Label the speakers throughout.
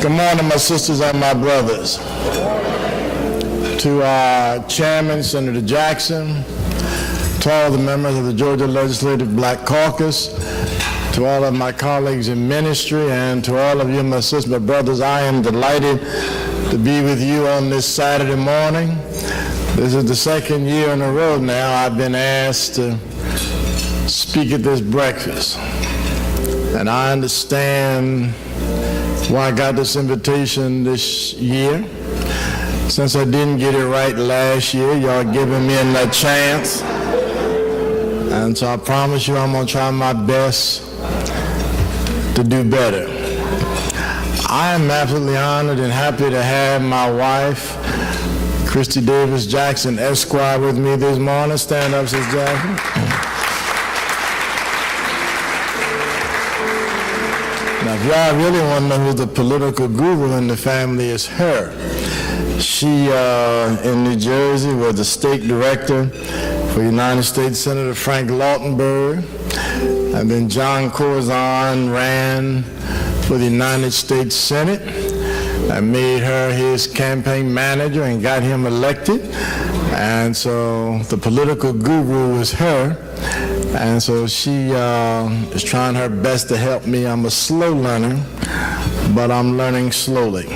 Speaker 1: Good morning, my sisters and my brothers. To our chairman, Senator Jackson, to all the members of the Georgia Legislative Black Caucus, to all of my colleagues in ministry, and to all of you, my sisters, my brothers, I am delighted to be with you on this Saturday morning. This is the second year in a row now I've been asked to speak at this breakfast. And I understand why I got this invitation this year. Since I didn't get it right last year, y'all giving me another chance. And so I promise you I'm going to try my best to do better. I am absolutely honored and happy to have my wife, Christy Davis Jackson, Esquire, with me this morning. Stand up, Sis Jackson. Now, if y'all really want to know who the political guru in the family is, her. She, in New Jersey, was the state director for United States Senator Frank Lautenberg. And then John Corzine ran for the United States Senate. I made her his campaign manager and got him elected. And so the political guru is her. And so she is trying her best to help me. I'm a slow learner, but I'm learning slowly.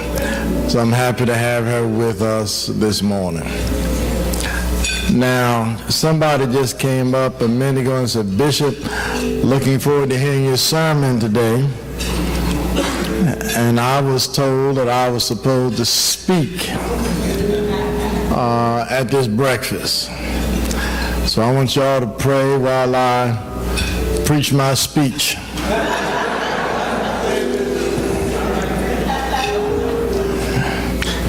Speaker 1: So I'm happy to have her with us this morning. Now, somebody just came up a minute ago and said, Bishop, looking forward to hearing your sermon today. And I was told that I was supposed to speak at this breakfast. So I want y'all to pray while I preach my speech.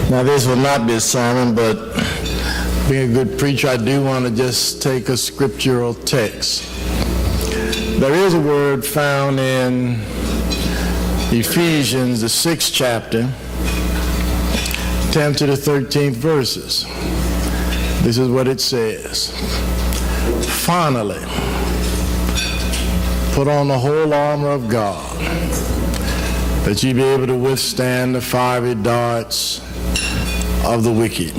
Speaker 1: Now, this will not be a sermon, but being a good preacher, I do want to just take a scriptural text. There is a word found in Ephesians, the 6th chapter, 10 to the 13th verses. This is what it says. Finally, put on the whole armor of God, that ye be able to withstand the fiery darts of the wicked.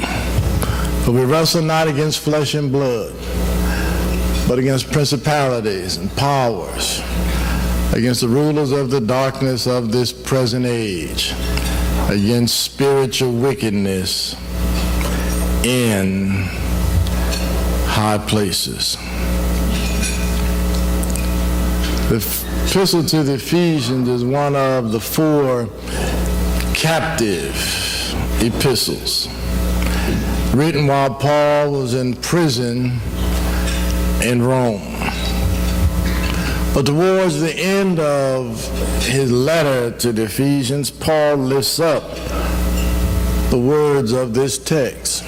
Speaker 1: For we wrestle not against flesh and blood, but against principalities and powers, against the rulers of the darkness of this present age, against spiritual wickedness in high places. The epistle to the Ephesians is one of the 4 captive epistles written while Paul was in prison in Rome. But towards the end of his letter to the Ephesians, Paul lifts up the words of this text.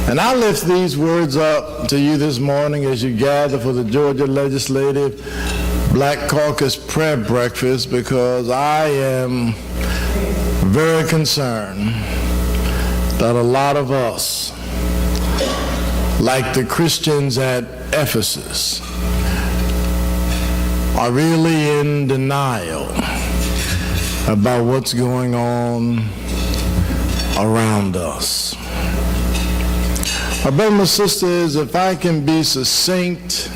Speaker 1: And I lift these words up to you this morning as you gather for the Georgia Legislative Black Caucus prayer breakfast, because I am very concerned that a lot of us, like the Christians at Ephesus, are really in denial about what's going on around us. My brothers and sisters, if I can be succinct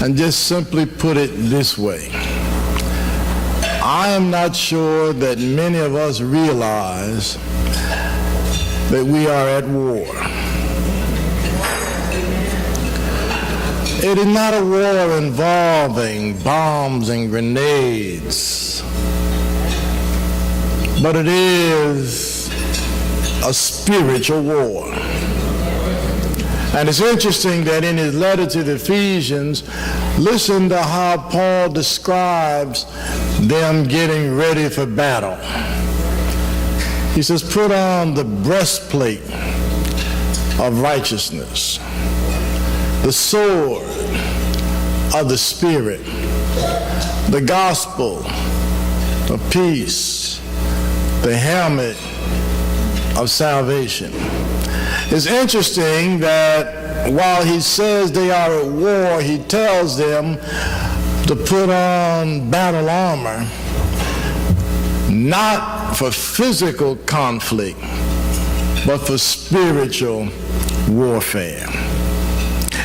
Speaker 1: and just simply put it this way, I am not sure that many of us realize that we are at war. It is not a war involving bombs and grenades, but it is a spiritual war. And it's interesting that in his letter to the Ephesians, listen to how Paul describes them getting ready for battle. He says, put on the breastplate of righteousness, the sword of the Spirit, the gospel of peace, the helmet of salvation. It's interesting that while he says they are at war, he tells them to put on battle armor, not for physical conflict, but for spiritual warfare.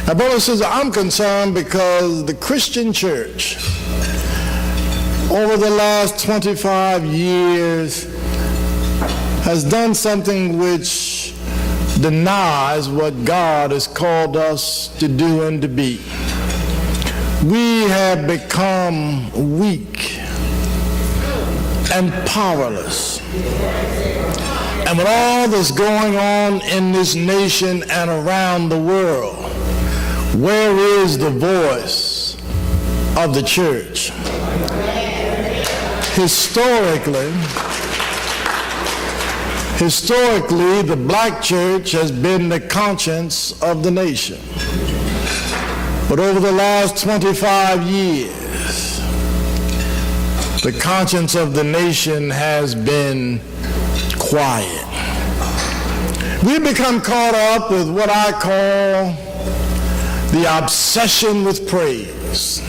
Speaker 1: Now, brothers and sisters, I'm concerned because the Christian church over the last 25 years has done something which denies what God has called us to do and to be. We have become weak and powerless. And with all that's going on in this nation and around the world, where is the voice of the church? Historically, the black church has been the conscience of the nation. But over the last 25 years, the conscience of the nation has been quiet. We've become caught up with what I call the obsession with praise.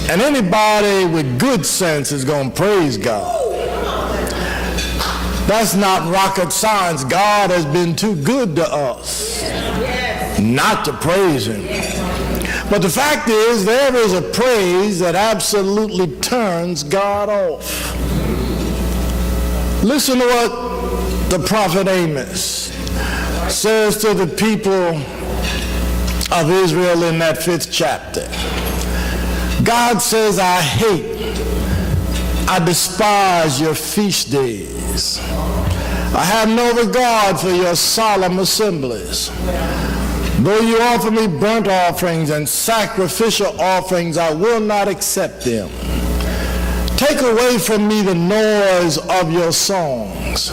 Speaker 1: And anybody with good sense is going to praise God. That's not rocket science. God has been too good to us not to praise him. But the fact is, there is a praise that absolutely turns God off. Listen to what the prophet Amos says to the people of Israel in that 5th chapter. God says, I despise your feast days. I have no regard for your solemn assemblies. Though you offer me burnt offerings and sacrificial offerings, I will not accept them. Take away from me the noise of your songs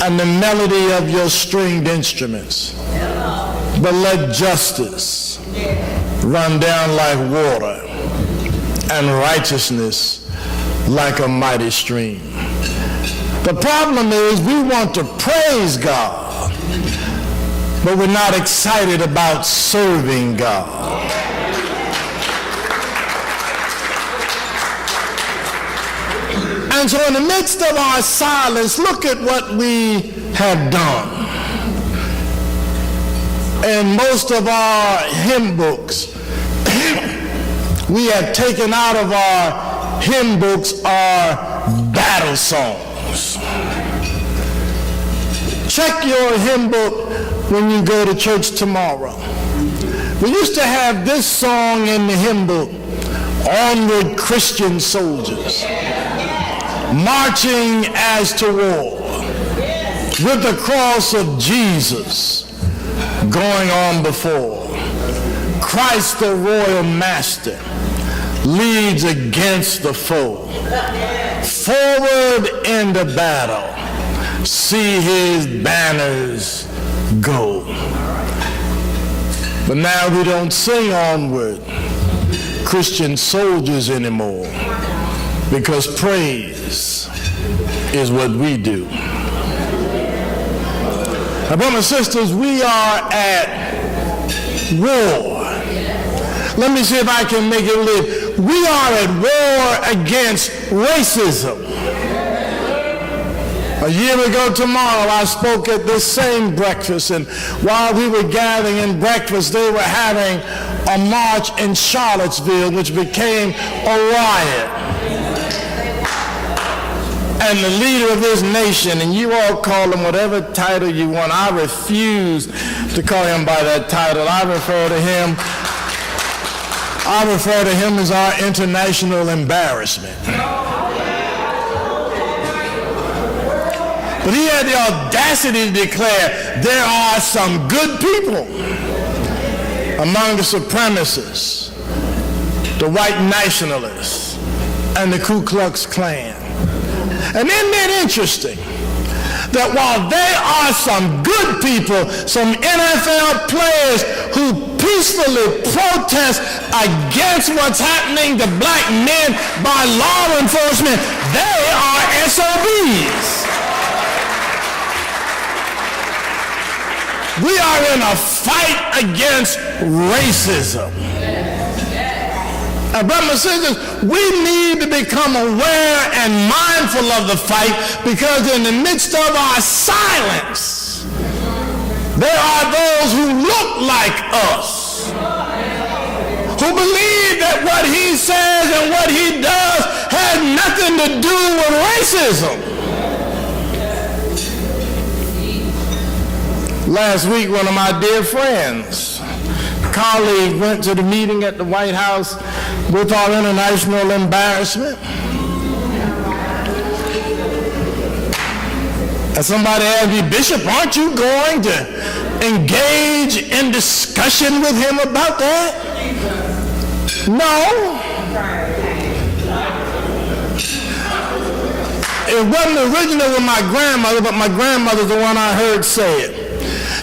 Speaker 1: and the melody of your stringed instruments. But let justice run down like water and righteousness like a mighty stream. The problem is we want to praise God, but we're not excited about serving God. And so in the midst of our silence, look at what we have done. In most of our hymn books, we have taken out of our hymn books our battle songs. Check your hymn book when you go to church tomorrow. We used to have this song in the hymn book, Onward Christian Soldiers, marching as to war, with the cross of Jesus going on before. Christ the royal master leads against the foe. Forward in the battle, see his banners go. But now we don't sing Onward Christian Soldiers anymore, because praise is what we do. Now, brothers and sisters, we are at war. Let me see if I can make it live. We are at war against racism. A year ago tomorrow, I spoke at this same breakfast, and while we were gathering in breakfast, they were having a march in Charlottesville, which became a riot. And the leader of this nation, and you all call him whatever title you want, I refuse to call him by that title. I refer to him as our international embarrassment. But he had the audacity to declare there are some good people among the supremacists, the white nationalists, and the Ku Klux Klan. And isn't it interesting that while there are some good people, some NFL players who peacefully protest against what's happening to black men by law enforcement, they are SOBs. We are in a fight against racism. Brothers and sisters, we need to become aware and mindful of the fight, because in the midst of our silence, there are those who look like us, who believe that what he says and what he does has nothing to do with racism. Last week, one of my dear friends, colleague, went to the meeting at the White House with our international embarrassment. And somebody asked me, Bishop, aren't you going to engage in discussion with him about that? No. It wasn't original with my grandmother, but my grandmother's the one I heard say it.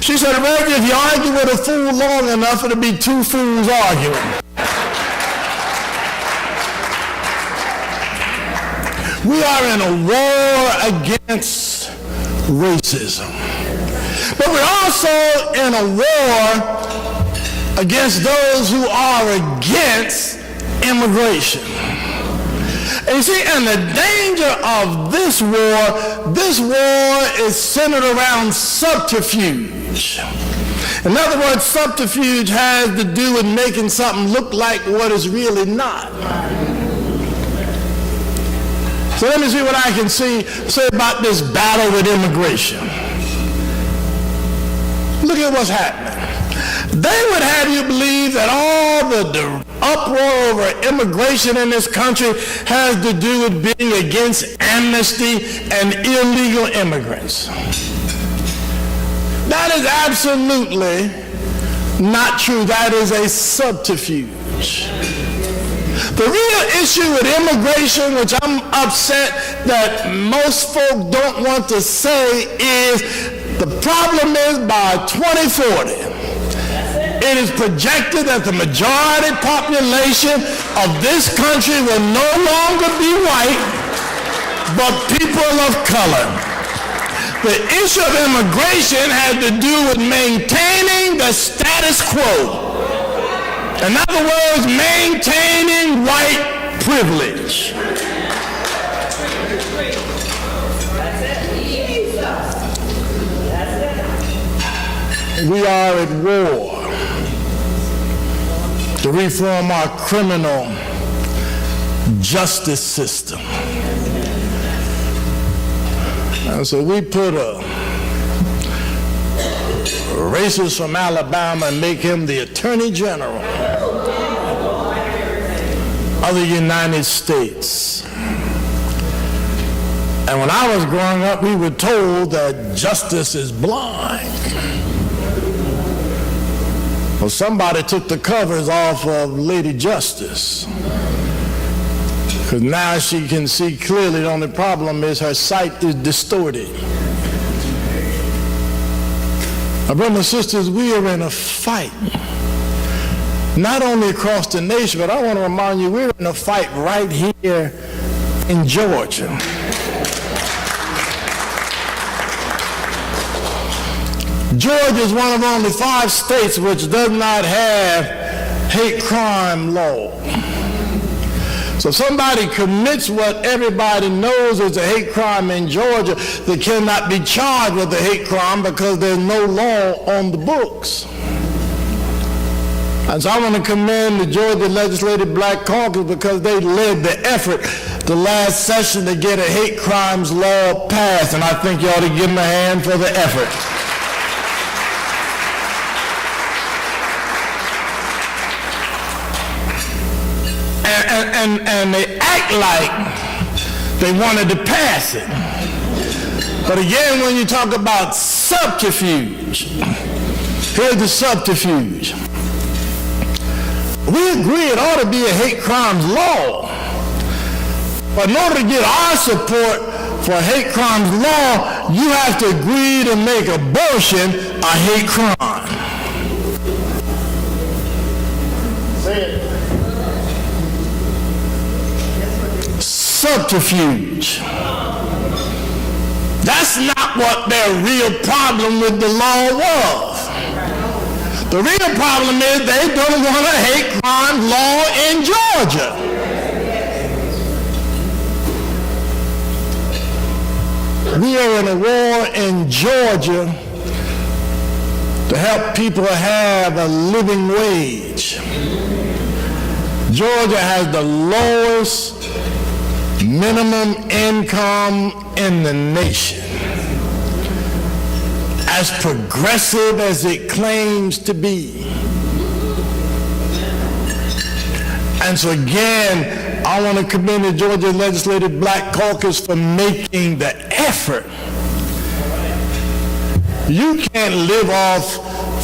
Speaker 1: She said, Reggie, if you argue with a fool long enough, it'll be two fools arguing. We are in a war against racism. But we're also in a war against those who are against immigration. And you see, and the danger of this war is centered around subterfuge. In other words, subterfuge has to do with making something look like what is really not. So let me see what I can say about this battle with immigration. Look at what's happening. They would have you believe that all the uproar over immigration in this country has to do with being against amnesty and illegal immigrants. That is absolutely not true. That is a subterfuge. The real issue with immigration, which I'm upset that most folk don't want to say, is the problem is by 2040, it is projected that the majority population of this country will no longer be white, but people of color. The issue of immigration has to do with maintaining the status quo. In other words, maintaining white privilege. We are at war to reform our criminal justice system. And so we put a racist from Alabama and make him the Attorney General of the United States. And when I was growing up, we were told that justice is blind. Well, somebody took the covers off of Lady Justice, because now she can see clearly. The only problem is her sight is distorted. My brothers and sisters, we are in a fight, not only across the nation, but I want to remind you, we're in a fight right here in Georgia. Georgia is one of only 5 states which does not have hate crime law. So if somebody commits what everybody knows is a hate crime in Georgia, they cannot be charged with a hate crime because there's no law on the books. And so I want to commend the Georgia Legislative Black Caucus, because they led the effort the last session to get a hate crimes law passed, and I think you ought to give them a hand for the effort. And they act like they wanted to pass it. But again, when you talk about subterfuge, here's the subterfuge. We agree it ought to be a hate crimes law. But in order to get our support for a hate crimes law, you have to agree to make abortion a hate crime. Say it. Subterfuge. That's not what their real problem with the law was. The real problem is they don't want a hate crime law in Georgia. We are in a war in Georgia to help people have a living wage. Georgia has the lowest minimum income in the nation. As progressive as it claims to be. And so again, I want to commend the Georgia Legislative Black Caucus for making the effort. You can't live off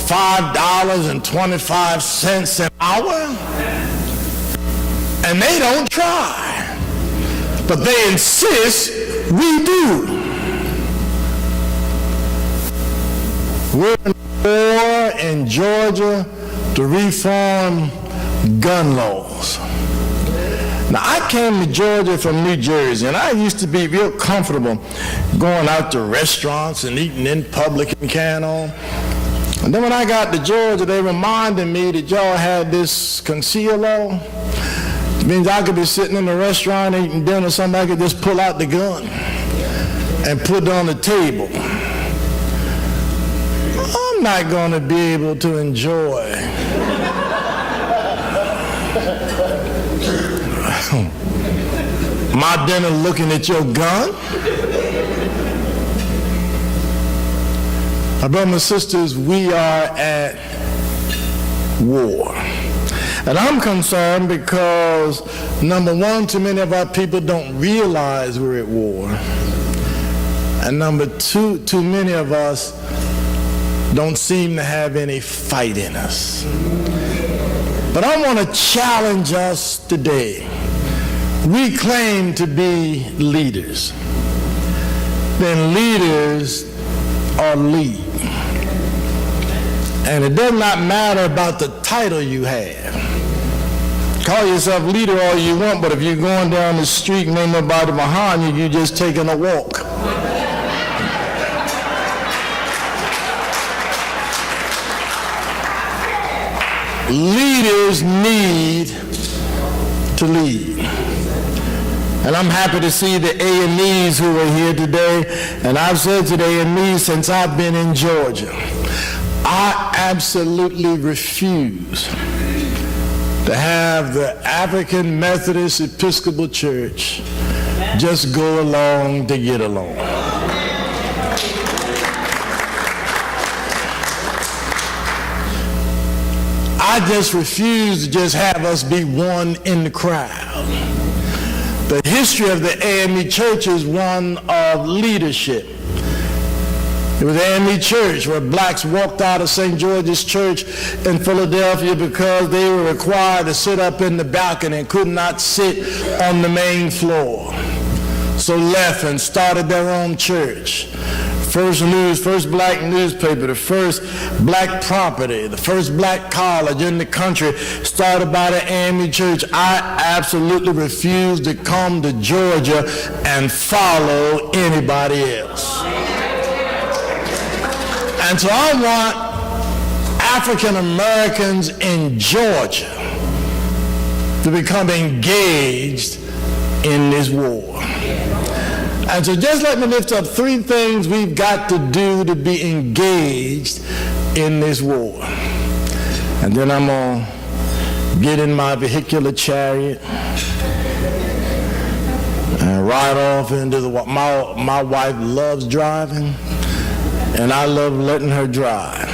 Speaker 1: $5.25 an hour, and they don't try, but they insist we do. We're in a war in Georgia to reform gun laws. Now, I came to Georgia from New Jersey, and I used to be real comfortable going out to restaurants and eating in public and carrying on. And then when I got to Georgia, they reminded me that y'all had this conceal law. It means I could be sitting in a restaurant eating dinner, somebody could just pull out the gun and put it on the table. I'm not going to be able to enjoy my dinner looking at your gun. My brothers and sisters, we are at war. And I'm concerned because, number one, too many of our people don't realize we're at war. And number two, too many of us don't seem to have any fight in us. But I want to challenge us today. We claim to be leaders. Then leaders are lead. And it does not matter about the title you have. Call yourself leader all you want, but if you're going down the street and ain't nobody behind you, you're just taking a walk. Leaders need to lead. And I'm happy to see the AMEs who are here today. And I've said to the AMEs since I've been in Georgia, I absolutely refuse to have the African Methodist Episcopal Church just go along to get along. I just refuse to just have us be one in the crowd. The history of the AME Church is one of leadership. It was the AME Church where blacks walked out of St. George's Church in Philadelphia because they were required to sit up in the balcony and could not sit on the main floor. So left and started their own church. First black newspaper, the first black property, the first black college in the country started by the AME Church. I absolutely refuse to come to Georgia and follow anybody else. And so I want African Americans in Georgia to become engaged in this war. And so just let me lift up 3 things we've got to do to be engaged in this war. And then I'm going to get in my vehicular chariot and ride off into the war. My wife loves driving, and I love letting her drive.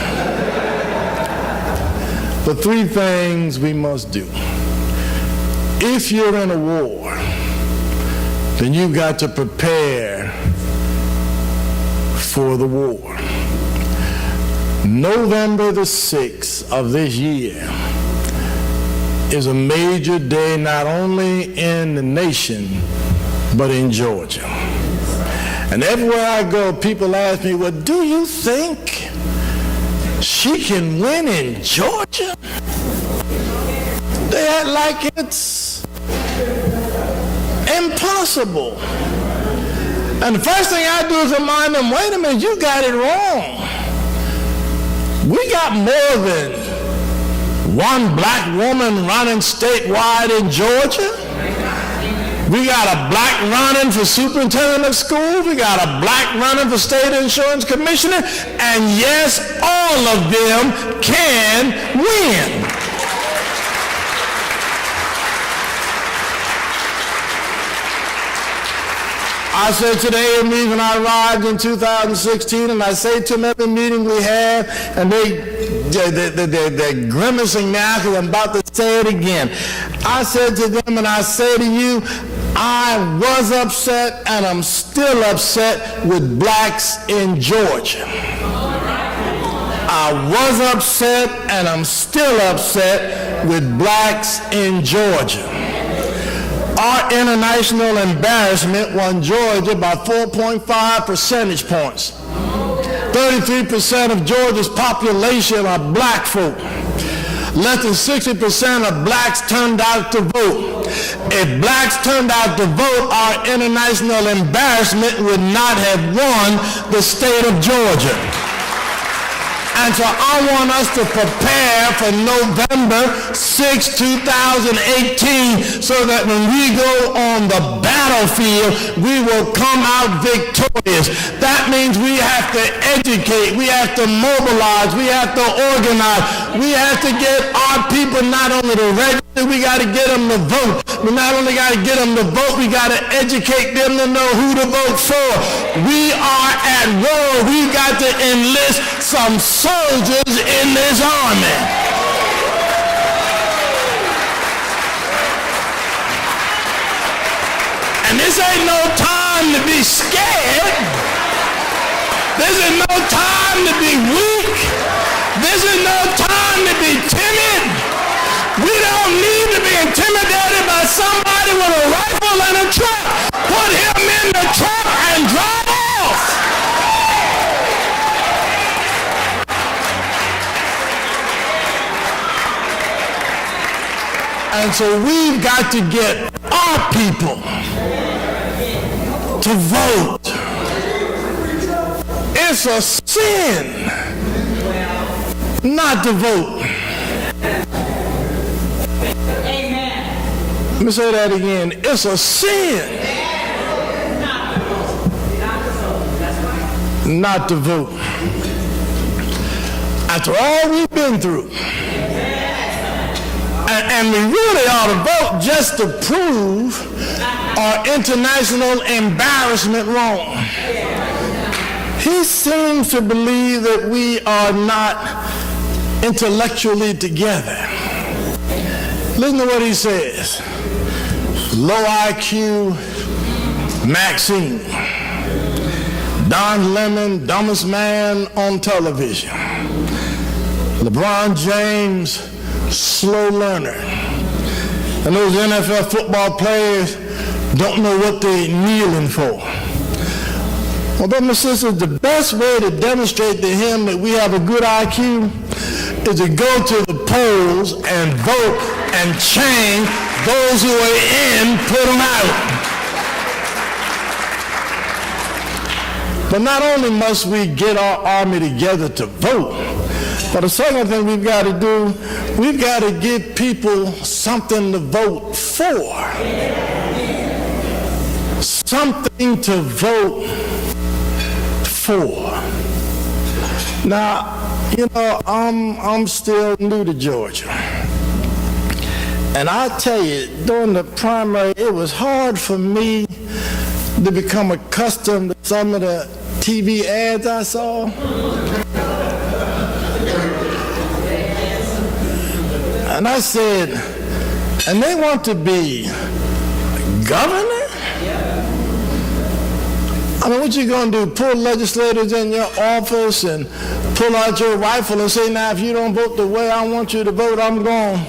Speaker 1: But 3 things we must do. If you're in a war, then you've got to prepare for the war. November the 6th of this year is a major day not only in the nation, but in Georgia. And everywhere I go, people ask me, well, do you think she can win in Georgia? They act like it's impossible. And the first thing I do is remind them, wait a minute, you got it wrong. We got more than one black woman running statewide in Georgia. We got a black running for superintendent of schools. We got a black running for state insurance commissioner. And yes, all of them can win. I said today in meeting when I arrived in 2016, and I say to them every meeting we have, and they're grimacing now because I'm about to say it again. I said to them, and I say to you, I was upset and I'm still upset with blacks in Georgia. I was upset and I'm still upset with blacks in Georgia. Our international embarrassment won Georgia by 4.5 percentage points. 33% of Georgia's population are black folk. Less than 60% of blacks turned out to vote. If blacks turned out to vote, our international embarrassment would not have won the state of Georgia. And so I want us to prepare for November 6, 2018, so that when we go on the battlefield, we will come out victorious. That means we have to educate, we have to mobilize, we have to organize, we have to get our people not only to register, we got to get them to vote. We not only got to get them to vote, we got to educate them to know who to vote for. We are at war. We got to enlist some soldiers in this army. And this ain't no time to be scared. This is no time to be weak. This is no time to be timid. We don't need to be intimidated by somebody with a rifle and a truck. Put him in the truck and drive off. And so we've got to get our people to vote. It's a sin not to vote. Let me say that again. It's a sin not to vote. After all we've been through. And we really ought to vote just to prove our international embarrassment wrong. He seems to believe that we are not intellectually together. Listen to what he says. Low IQ Maxine. Don Lemon, dumbest man on television. LeBron James, slow learner. And those NFL football players don't know what they're kneeling for. Well, brothers and sisters, the best way to demonstrate to him that we have a good IQ is to go to the polls and vote and change those who are in, put them out. But not only must we get our army together to vote, but the second thing we've got to do, we've got to give people something to vote for. Something to vote for. Now, you know, I'm still new to Georgia. And I tell you, during the primary, it was hard for me to become accustomed to some of the TV ads I saw. And I said, and they want to be governor? I mean, what you gonna do, pull legislators in your office and pull out your rifle and say, now, if you don't vote the way I want you to vote, I'm gone.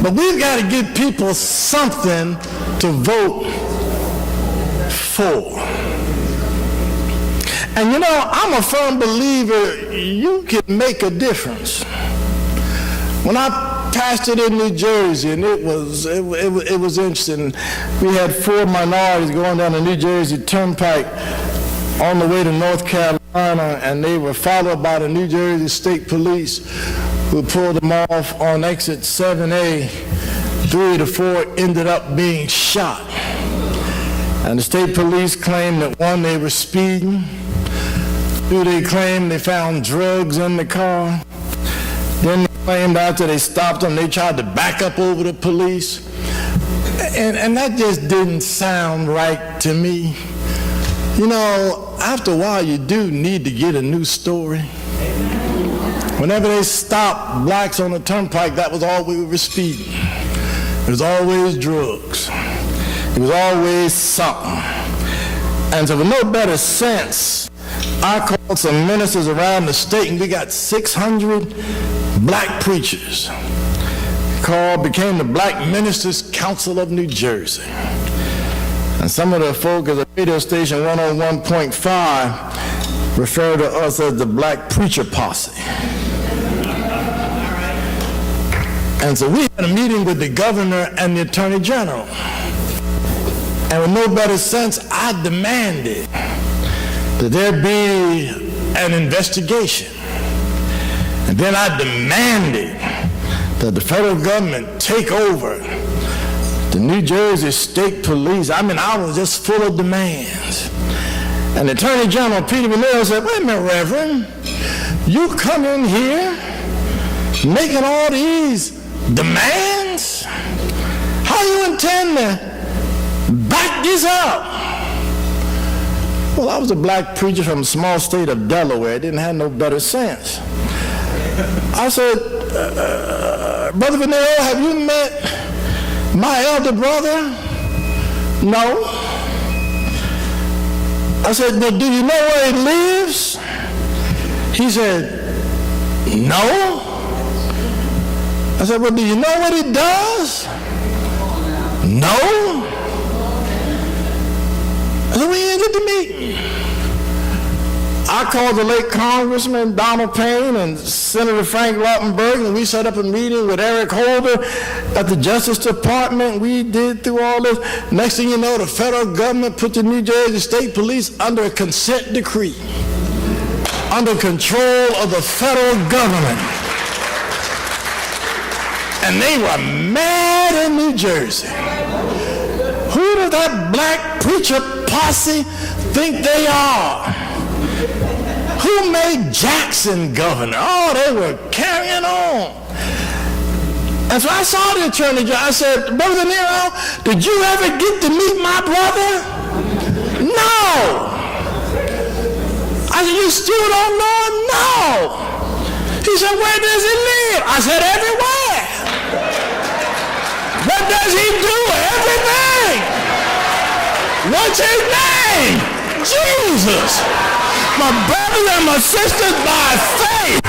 Speaker 1: But we've got to give people something to vote for. And you know, I'm a firm believer you can make a difference. When I pastored in New Jersey, and it was interesting. We had 4 minorities going down the New Jersey Turnpike on the way to North Carolina, and they were followed by the New Jersey State Police, who pulled them off on exit 7A. 3 of the 4 ended up being shot. And the state police claimed that 1, they were speeding. 2, they claimed they found drugs in the car. Then they claimed after they stopped them, they tried to back up over the police. And that just didn't sound right to me. You know, after a while, you do need to get a new story. Whenever they stopped blacks on the turnpike, that was all we were speeding. It was always drugs. It was always something. And so with no better sense, I called some ministers around the state, and we got 600 black preachers. Became the Black Ministers Council of New Jersey. And some of the folk at the radio station 101.5 refer to us as the Black Preacher Posse. And so we had a meeting with the governor and the attorney general. And with no better sense, I demanded that there be an investigation. And then I demanded that the federal government take over the New Jersey State Police. I mean, I was just full of demands. And the Attorney General, Peter Vanille, said, wait a minute, Reverend, you come in here making all these demands? How you intend to back this up? Well, I was a black preacher from a small state of Delaware. I didn't have no better sense. I said, Brother Vanille, have you met my elder brother? No. I said, do you know where he lives? He said, no. I said, well, do you know what he does? No. I said, we didn't get the meeting. I called the late Congressman Donald Payne and Senator Frank Lautenberg, and we set up a meeting with Eric Holder at the Justice Department. We did through all this. Next thing you know, the federal government put the New Jersey State Police under a consent decree, under control of the federal government. And they were mad in New Jersey. Who does that black preacher posse think they are? Who made Jackson governor? Oh, they were carrying on. And so I saw the attorney general. I said, Brother Nero, did you ever get to meet my brother? No. I said, you still don't know him? No. He said, where does he live? I said, everywhere. What does he do? Everything. What's his name? Jesus. My brothers and my sisters, by faith,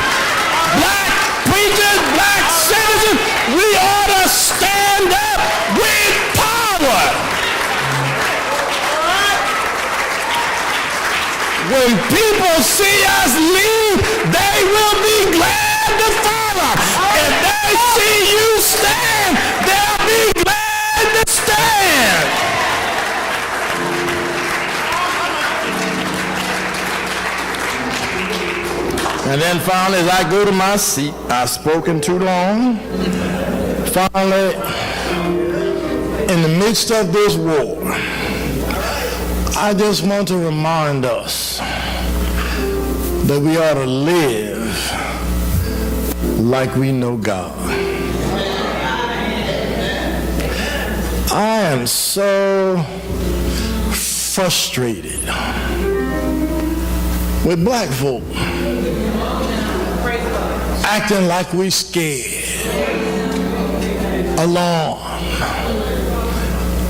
Speaker 1: black preachers, black citizens, we ought to stand up with power. When people see us leave, they will be glad to follow. If they see you stand, they'll be glad to stand. And then finally, as I go to my seat, I've spoken too long. Finally, in the midst of this war, I just want to remind us that we ought to live like we know God. I am so frustrated with black folk acting like we scared. Alarm.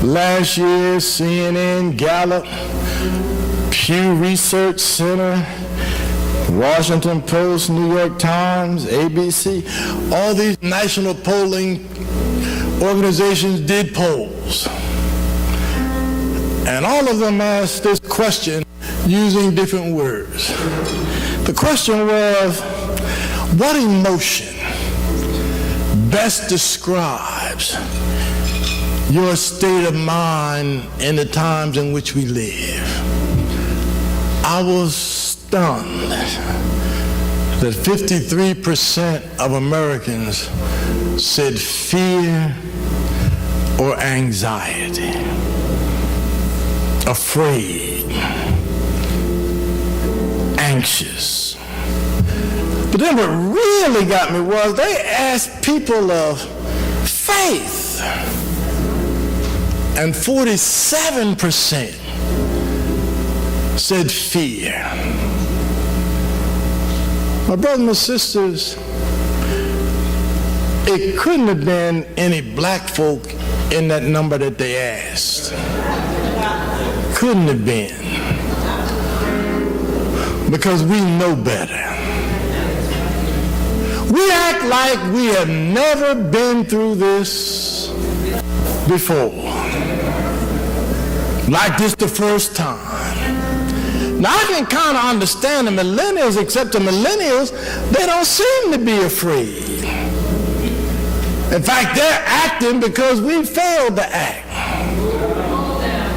Speaker 1: Last year, CNN, Gallup, Pew Research Center, Washington Post, New York Times, ABC, all these national polling organizations did polls. And all of them asked this question using different words. The question was, what emotion best describes your state of mind in the times in which we live. I was stunned that 53% of Americans said fear or anxiety, afraid, anxious. But then what really got me was they asked people of faith, and 47% said fear. My brothers and sisters, it couldn't have been any black folk in that number that they asked. Couldn't have been. Because we know better. We act like we have never been through this before. Like this the first time. Now I can kind of understand the millennials, except the millennials, they don't seem to be afraid. In fact, they're acting because we failed to act.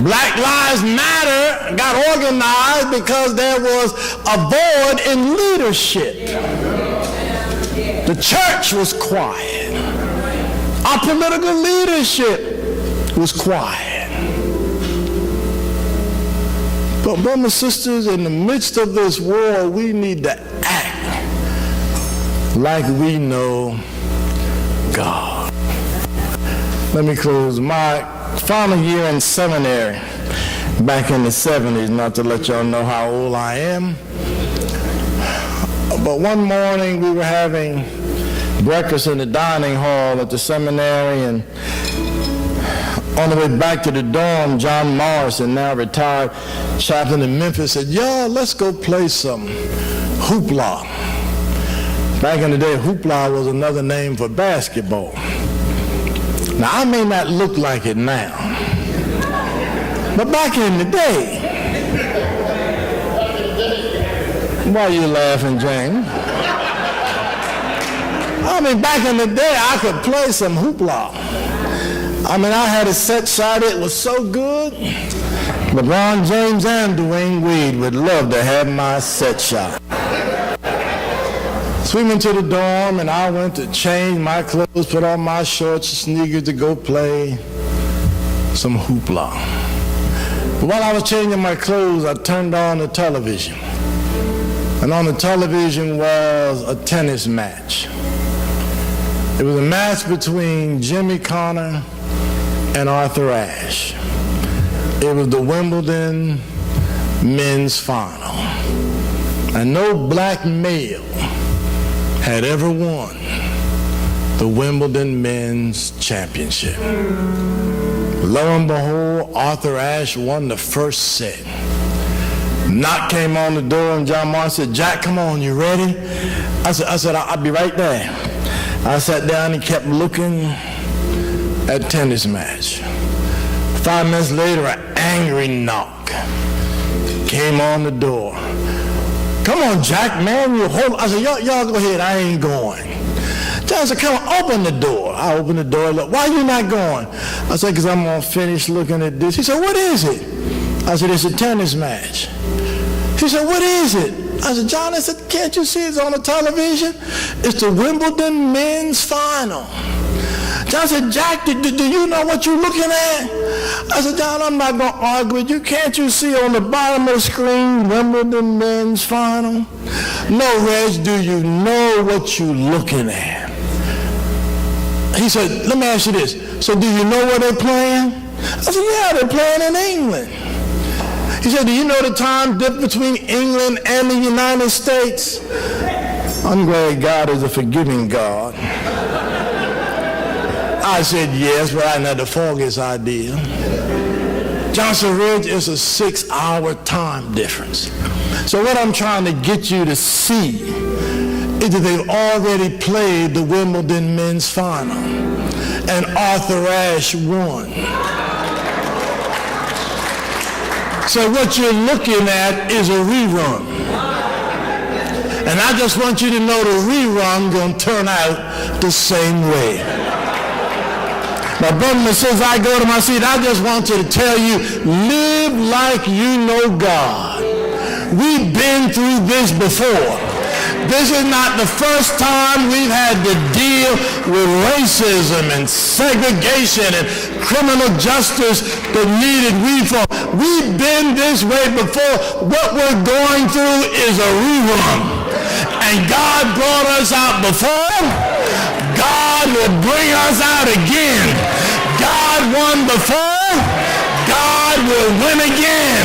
Speaker 1: Black Lives Matter got organized because there was a void in leadership. The church was quiet. Our political leadership was quiet. But brothers and sisters, in the midst of this war, we need to act like we know God. Let me close. My final year in seminary, back in the 70s, not to let y'all know how old I am, but one morning we were having breakfast in the dining hall at the seminary, and on the way back to the dorm, John Morrison, now retired chaplain in Memphis, said, "Y'all, let's go play some hoopla." Back in the day, hoopla was another name for basketball. Now, I may not look like it now, but back in the day, why are you laughing, James? I mean, back in the day, I could play some hoopla. I mean, I had a set shot. It was so good. LeBron James and Dwayne Wade would love to have my set shot. So we went to the dorm, and I went to change my clothes, put on my shorts and sneakers to go play some hoopla. But while I was changing my clothes, I turned on the television. And on the television was a tennis match. It was a match between Jimmy Connor and Arthur Ashe. It was the Wimbledon men's final. And no black male had ever won the Wimbledon men's championship. Lo and behold, Arthur Ashe won the first set. Knock came on the door, and John Morrison said, "Jack, come on, you ready?" I said, I'll be right there. I sat down and kept looking at tennis match. 5 minutes later, an angry knock came on the door. "Come on, Jack, man, you hold." I said, y'all go ahead, I ain't going. John said, "Come on, open the door." I opened the door. Look, "Why you not going?" I said, "Because I'm going to finish looking at this." He said, "What is it?" I said, "It's a tennis match." He said, "What is it?" I said, "John," I said, "Can't you see it's on the television? It's the Wimbledon men's final." John said, "Jack, do you know what you're looking at?" I said, "John, I'm not going to argue with you. Can't you see on the bottom of the screen, Wimbledon men's final?" "No, Reg, do you know what you're looking at?" He said, "Let me ask you this. So do you know where they're playing?" I said, "Yeah, they're playing in England." He said, "Do you know the time difference between England and the United States?" I'm glad God is a forgiving God. I said, "Yes," but I didn't have the foggiest idea. John said, "Reg, it's a 6-hour time difference." So what I'm trying to get you to see is that they've already played the Wimbledon men's final, and Arthur Ashe won. So what you're looking at is a rerun. And I just want you to know the rerun going to turn out the same way. My brothers and sisters, I go to my seat. I just want you to tell you, live like you know God. We've been through this before. This is not the first time we've had to deal with racism and segregation and criminal justice that needed reform. We've been this way before. What we're going through is a rerun. And God brought us out before. God will bring us out again. God won before. God will win again.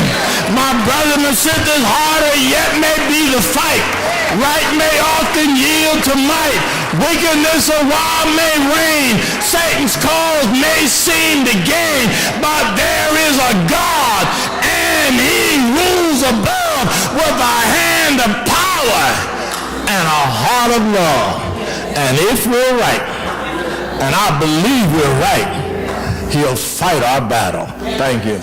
Speaker 1: My brothers and sisters, harder yet may be the fight. Right may often yield to might. Wickedness a while may reign. Satan's cause may seem to gain. But there is a God, and he rules above with a hand of power and a heart of love. And if we're right, and I believe we're right, he'll fight our battle. Thank you.